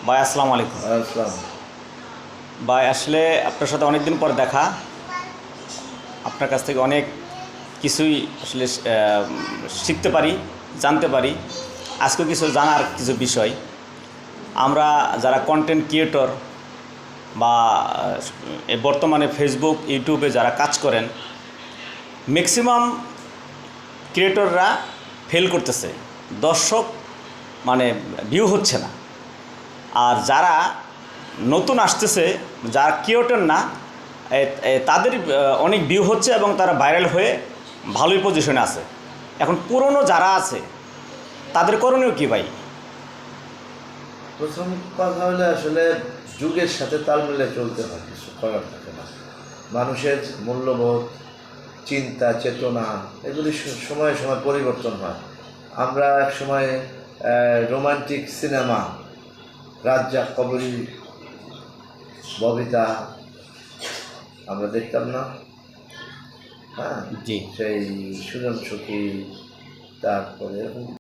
ভাই আসসালামু আলাইকুম। আসসালাম। ভাই আসলে আপনার সাথে অনেক দিন পর দেখা, আপনার কাছ থেকে অনেক কিছুই আসলে শিখতে পারি, জানতে পারি। আজকে কিছু জানার কিছু বিষয়, আমরা যারা কন্টেন্ট ক্রিয়েটর বা বর্তমানে ফেসবুক ইউটিউবে যারা কাজ করেন, ম্যাক্সিমাম ক্রিয়েটররা ফেল করতেছে, দর্শক মানে ভিউ হচ্ছে না। আর যারা নতুন আসতেছে, যারা ক্রিয়েটর না, তাদের অনেক ভিউ হচ্ছে এবং তারা ভাইরাল হয়ে ভালোই পজিশনে আছে। এখন পুরনো যারা আছে তাদের করণীয় কী ভাই? প্রথম কথা হলে আসলে যুগের সাথে তাল মিলে চলতে হয়, কিছু করার থাকে না। মানুষের মূল্যবোধ, চিন্তা, চেতনা এগুলি সময়ে সময় পরিবর্তন হয়। আমরা এক সময় রোমান্টিক সিনেমা, রাজ্জাক, কবরী, ববিতা আমরা দেখতাম না? হ্যাঁ, জি। সেই সুজন সখী, তারপরে